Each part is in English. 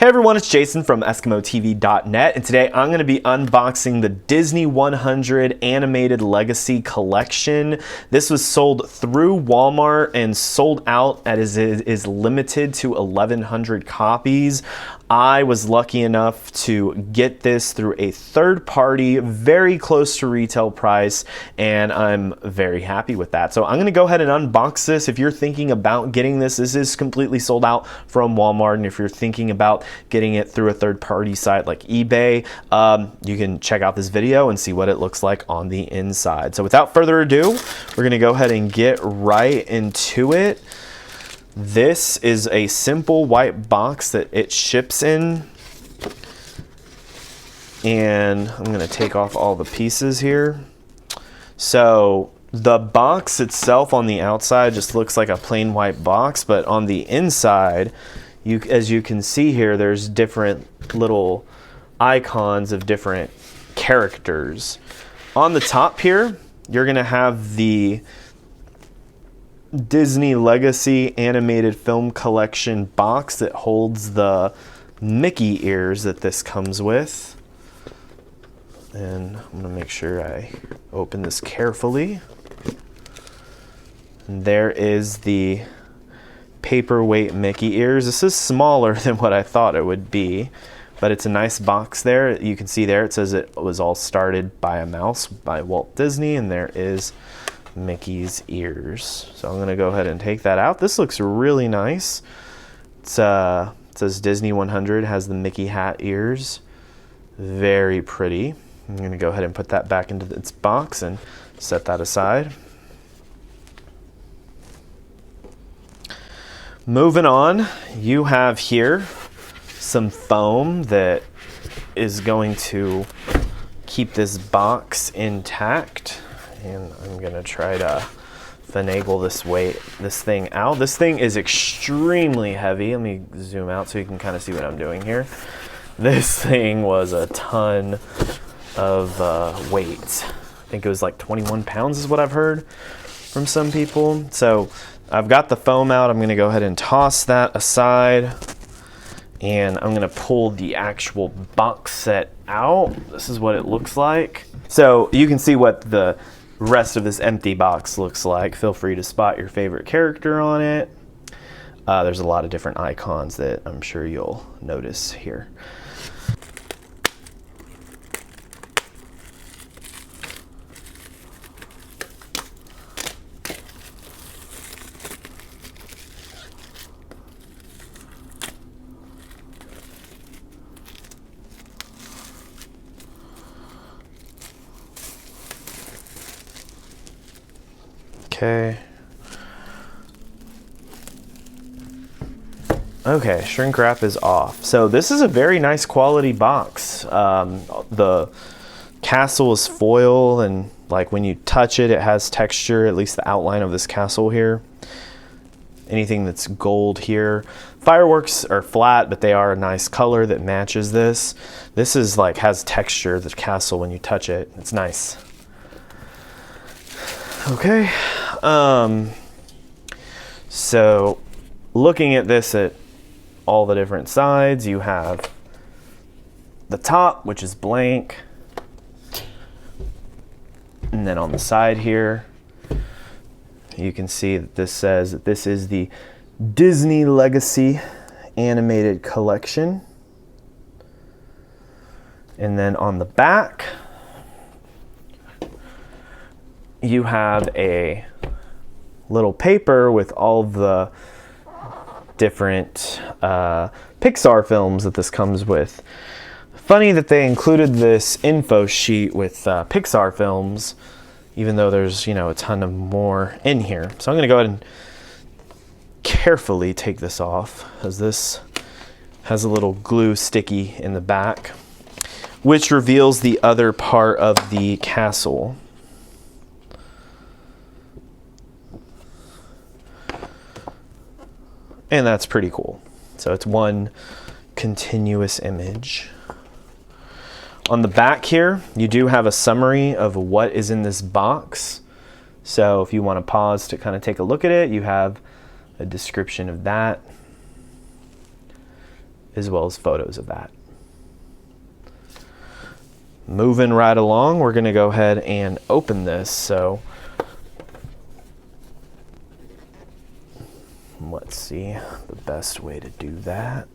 everyone, it's Jason from EskimoTV.net, and today I'm going to be unboxing the Disney 100 Animated Legacy Collection. This was sold through Walmart and sold out as it is limited to 1,100 copies. I was lucky enough to get this through a third party, very close to retail price, and I'm very happy with that. So I'm going to go ahead and unbox this. If you're thinking about getting this, this is completely sold out from Walmart, and if you're thinking about getting it through a third party site like eBay, you can check out this video and see what it looks like on the inside. So without further ado, we're going to go ahead and get right into it. This is a simple white box that it ships in, and I'm going to take off all the pieces here. So the box itself on the outside just looks like a plain white box, but on the inside, as you can see here, there's different little icons of different characters. On the top here, you're going to have the Disney Legacy Animated Film Collection box that holds the Mickey ears that this comes with. And I'm going to make sure I open this carefully. And there is the paperweight Mickey ears. This is smaller than what I thought it would be, but it's a nice box there. You can see there it says it was all started by a mouse by Walt Disney, and there is Mickey's ears. So I'm going to go ahead and take that out. This looks really nice. It says Disney 100, has the Mickey hat ears. Very pretty. I'm going to go ahead and put that back into its box and set that aside. Moving on, you have here some foam that is going to keep this box intact. And I'm gonna try to finagle this thing out. This thing is extremely heavy. Let me zoom out so you can kind of see what I'm doing here. This thing was a ton of weight. I think it was like 21 pounds is what I've heard from some people. So I've got the foam out. I'm gonna go ahead and toss that aside, and I'm gonna pull the actual box set out. This is what it looks like. So you can see what the rest of this empty box looks like. Feel free to spot your favorite character on it. There's a lot of different icons that I'm sure you'll notice here. Okay, shrink wrap is off. So this is a very nice quality box. The castle is foil, and like when you touch it, it has texture, at least the outline of this castle here. Anything that's gold here. Fireworks are flat, but they are a nice color that matches this. This is like has texture, the castle, when you touch it. It's nice. Okay. So looking at this at all the different sides, you have the top, which is blank, and then on the side here you can see that this says that this is the Disney Legacy Animated Collection. And then on the back you have a little paper with all the different Pixar films that this comes with. Funny that they included this info sheet with Pixar films, even though there's, you know, a ton of more in here. So I'm going to go ahead and carefully take this off, as this has a little glue sticky in the back, which reveals the other part of the castle. And that's pretty cool. So it's one continuous image. On the back here, you do have a summary of what is in this box. So if you want to pause to kind of take a look at it, you have a description of that. as well as photos of that. Moving right along, we're gonna go ahead and open this. So let's see the best way to do that.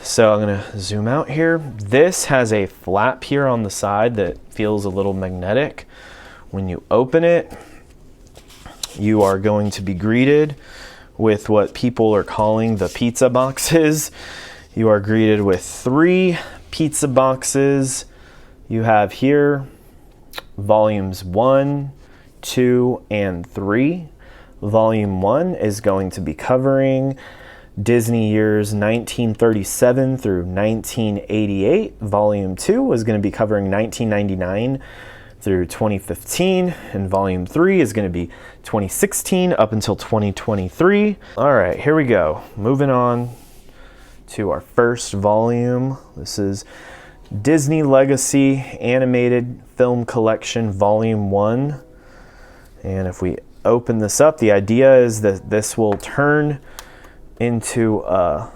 So I'm gonna zoom out here. This has a flap here on the side that feels a little magnetic. When you open it, you are going to be greeted with what people are calling the pizza boxes. You are greeted with 3 pizza boxes. You have here volumes 1, 2, and 3. Volume 1 is going to be covering Disney years 1937 through 1988. Volume 2 is going to be covering 1999 through 2015, and volume 3 is going to be 2016 up until 2023. All right, here we go. Moving on to our first volume. This is Disney Legacy Animated Film Collection Volume 1. And if we open this up, the idea is that this will turn into a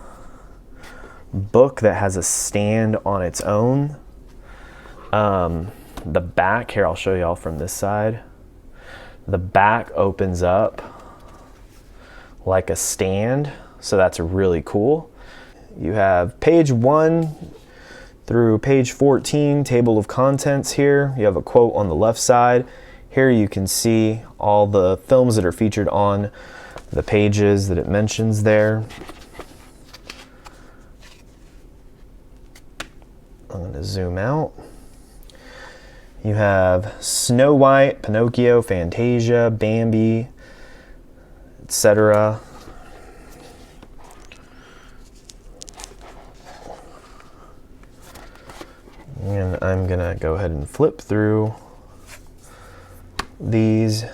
book that has a stand on its own. The back, here I'll show y'all from this side. The back opens up like a stand, so that's really cool. You have page 1 through page 14, table of contents here. You have a quote on the left side. Here you can see all the films that are featured on the pages that it mentions there. I'm going to zoom out. You have Snow White, Pinocchio, Fantasia, Bambi, etc. And I'm gonna go ahead and flip through these.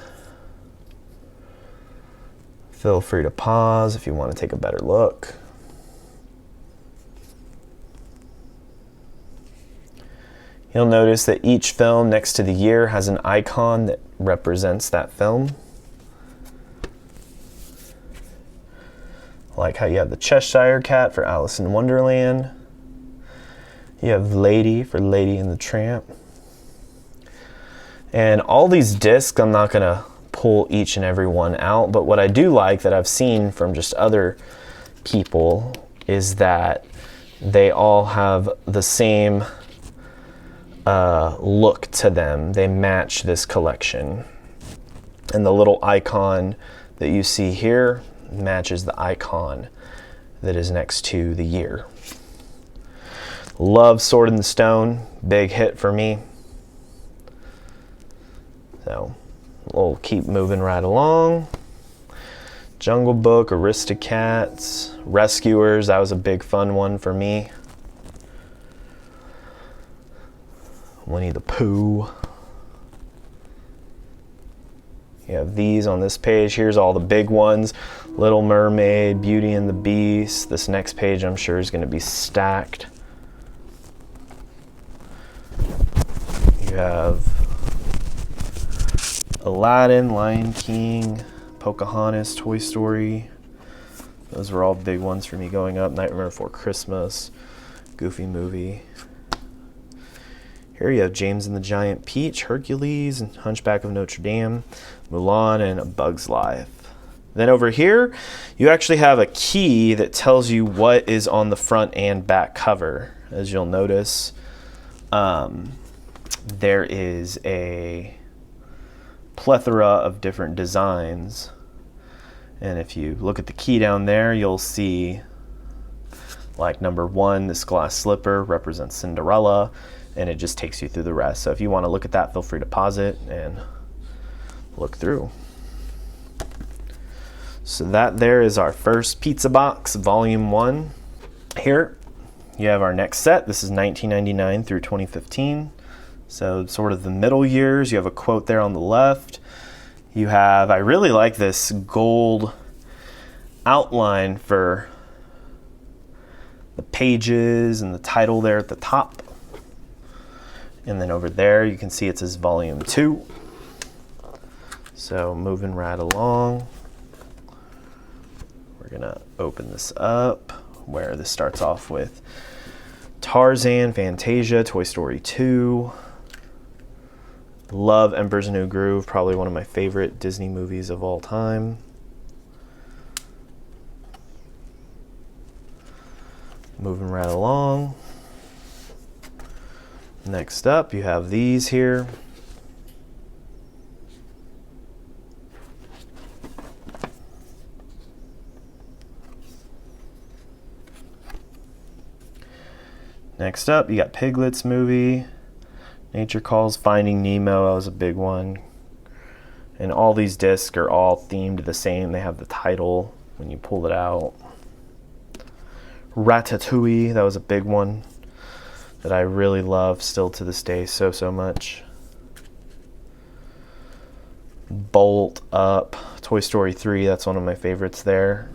Feel free to pause if you want to take a better look. You'll notice that each film next to the year has an icon that represents that film. Like how you have the Cheshire Cat for Alice in Wonderland. You have Lady for Lady and the Tramp. And all these discs, I'm not gonna pull each and every one out, but what I do like that I've seen from just other people is that they all have the same look to them. They match this collection. And the little icon that you see here matches the icon that is next to the year. Love Sword in the Stone, big hit for me. So we'll keep moving right along. Jungle Book, Aristocats, Rescuers, that was a big fun one for me. Winnie the Pooh. You have these on this page. Here's all the big ones. Little Mermaid, Beauty and the Beast. This next page I'm sure is going to be stacked. You have Aladdin, Lion King, Pocahontas, Toy Story. Those were all big ones for me growing up. Nightmare Before Christmas, Goofy Movie. Here you have James and the Giant Peach, Hercules, and Hunchback of Notre Dame, Mulan, and A Bug's Life. Then over here, you actually have a key that tells you what is on the front and back cover. As you'll notice, there is a plethora of different designs. And if you look at the key down there, you'll see like number 1, this glass slipper represents Cinderella, and it just takes you through the rest. So if you want to look at that, feel free to pause it and look through. So that there is our first pizza box, volume 1. Here you have our next set. This is 1999 through 2015. So sort of the middle years. You have a quote there on the left. You have, I really like this gold outline for the pages and the title there at the top. And then over there you can see it says volume 2. So moving right along, we're gonna open this up. where this starts off with Tarzan, Fantasia, Toy Story 2. Love Emperor's New Groove, probably one of my favorite Disney movies of all time. Moving right along. Next up, you have these here. Next up, you got Piglet's movie, Nature Calls, Finding Nemo, that was a big one. And all these discs are all themed the same. They have the title when you pull it out. Ratatouille, that was a big one that I really love still to this day so much. Bolt Up, Toy Story 3, that's one of my favorites there.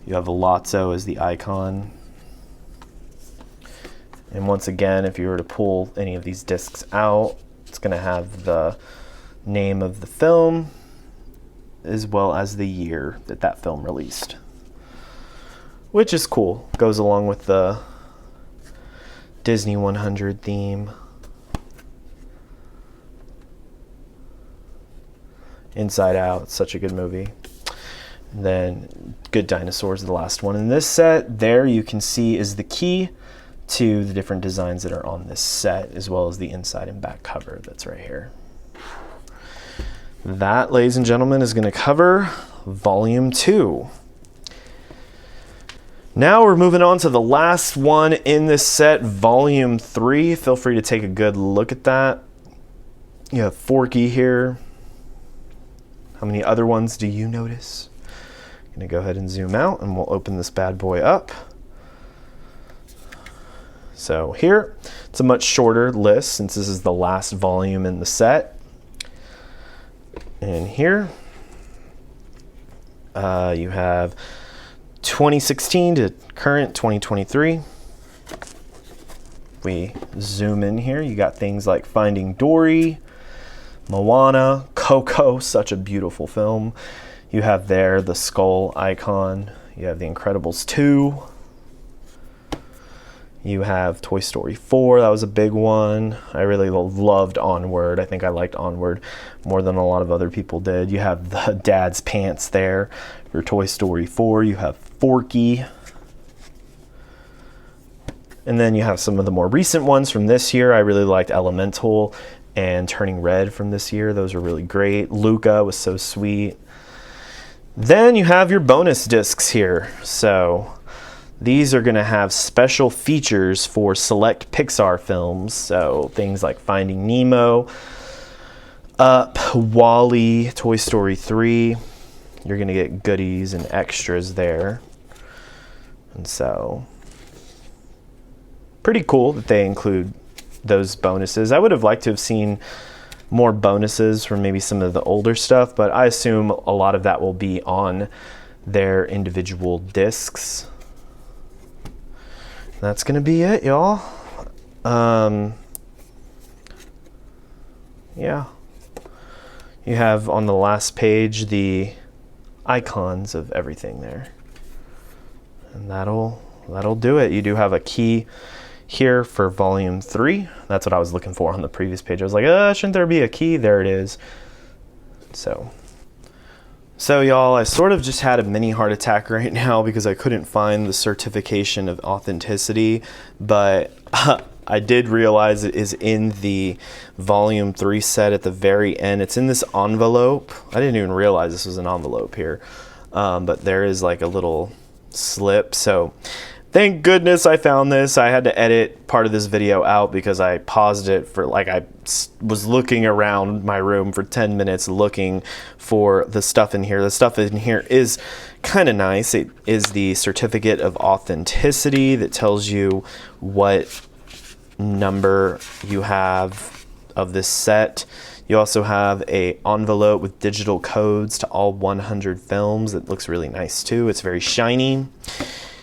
You have a Lotso as the icon. And once again, if you were to pull any of these discs out, it's going to have the name of the film as well as the year that that film released, which is cool. Goes along with the Disney 100 theme. Inside Out, such a good movie. And then Good Dinosaurs, the last one in this set. There you can see is the key to the different designs that are on this set, as well as the inside and back cover that's right here. That, ladies and gentlemen, is going to cover Volume 2. Now we're moving on to the last one in this set, Volume 3. Feel free to take a good look at that. You have Forky here. How many other ones do you notice? I'm going to go ahead and zoom out, and we'll open this bad boy up. So here, it's a much shorter list since this is the last volume in the set. And here, you have 2016 to current 2023. We zoom in here, you got things like Finding Dory, Moana, Coco, such a beautiful film. You have there the skull icon. You have The Incredibles 2. You have Toy Story 4, that was a big one. I really loved Onward. I think I liked Onward more than a lot of other people did. You have the Dad's Pants there for Toy Story 4. You have Forky. And then you have some of the more recent ones from this year. I really liked Elemental and Turning Red from this year. Those are really great. Luca was so sweet. Then you have your bonus discs here. So these are going to have special features for select Pixar films. So things like Finding Nemo, Up, WALL-E, Toy Story 3. You're going to get goodies and extras there. And so pretty cool that they include those bonuses. I would have liked to have seen more bonuses from maybe some of the older stuff, but I assume a lot of that will be on their individual discs. That's gonna be it, y'all. Yeah. You have on the last page the icons of everything there. And that'll do it. You do have a key here for Volume 3. That's what I was looking for on the previous page. I was like, shouldn't there be a key? There it is. So y'all, I sort of just had a mini heart attack right now because I couldn't find the certification of authenticity, but I did realize it is in the Volume 3 set at the very end. It's in this envelope. I didn't even realize this was an envelope here, but there is like a little slip. So thank goodness I found this. I had to edit part of this video out because I paused it for I was looking around my room for 10 minutes looking for the stuff in here. The stuff in here is kind of nice. It is the certificate of authenticity that tells you what number you have of this set. You also have a envelope with digital codes to all 100 films. It looks really nice too. It's very shiny.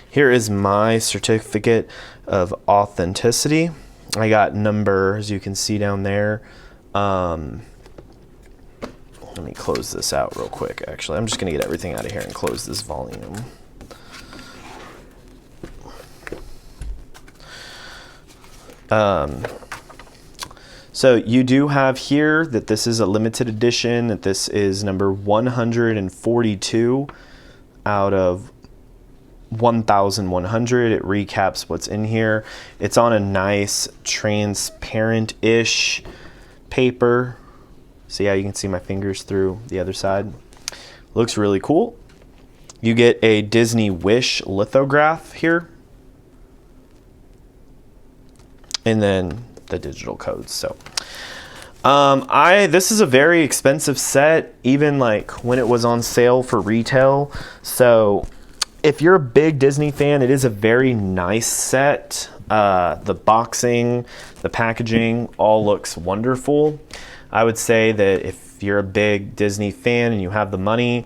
Here is my certificate of authenticity. I got number, as you can see down there. Let me close this out real quick, actually. I'm just going to get everything out of here and close this volume. So you do have here that this is a limited edition, that this is number 142 out of 1,100. It recaps what's in here. It's on a nice transparent-ish paper. See how you can see my fingers through the other side? Looks really cool. You get a Disney Wish lithograph here. And then the digital codes. So this is a very expensive set, even like when it was on sale for retail. So if you're a big Disney fan, it is a very nice set. The boxing, the packaging, all looks wonderful. I would say that if you're a big Disney fan and you have the money,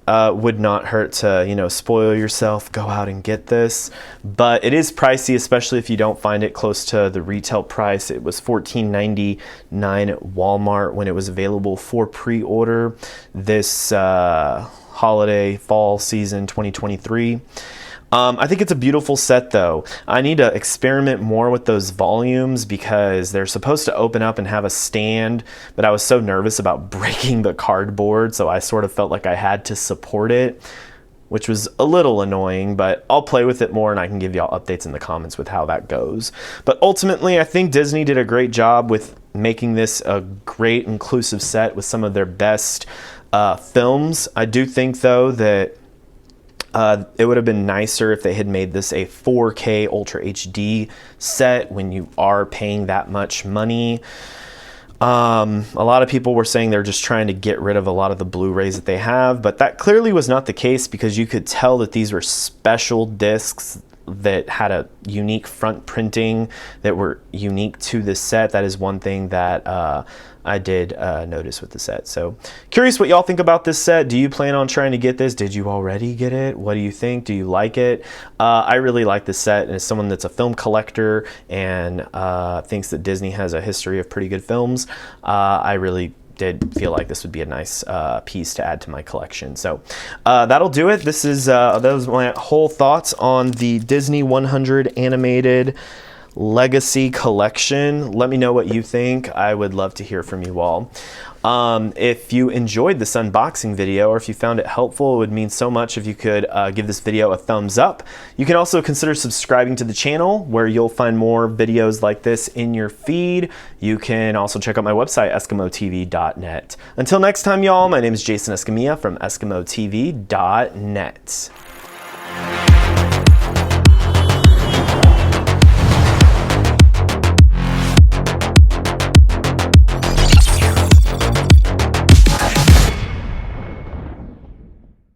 would not hurt to, you know, spoil yourself, go out and get this. But it is pricey, especially if you don't find it close to the retail price. It was $14.99 at Walmart when it was available for pre-order this holiday fall season 2023. I think it's a beautiful set though. I need to experiment more with those volumes because they're supposed to open up and have a stand, but I was so nervous about breaking the cardboard, so I sort of felt like I had to support it, which was a little annoying, but I'll play with it more and I can give y'all updates in the comments with how that goes. But ultimately, I think Disney did a great job with making this a great inclusive set with some of their best films. I do think though that it would have been nicer if they had made this a 4K Ultra HD set when you are paying that much money. A lot of people were saying they're just trying to get rid of a lot of the Blu-rays that they have, but that clearly was not the case because you could tell that these were special discs that had a unique front printing that were unique to this set. That is one thing that I did notice with the set. So curious what y'all think about this set. Do you plan on trying to get this? Did you already get it? What do you think? Do you like it? I really like this set, and as someone that's a film collector and thinks that Disney has a history of pretty good films, I really did feel like this would be a nice piece to add to my collection. So that'll do it. This is those are my whole thoughts on the Disney 100 animated Legacy collection. Let me know what you think. I would love to hear from you all. If you enjoyed this unboxing video or if you found it helpful, it would mean so much if you could give this video a thumbs up. You can also consider subscribing to the channel where you'll find more videos like this in your feed. You can also check out my website, EskimoTV.net. Until next time, y'all, my name is Jason Escamilla from EskimoTV.net.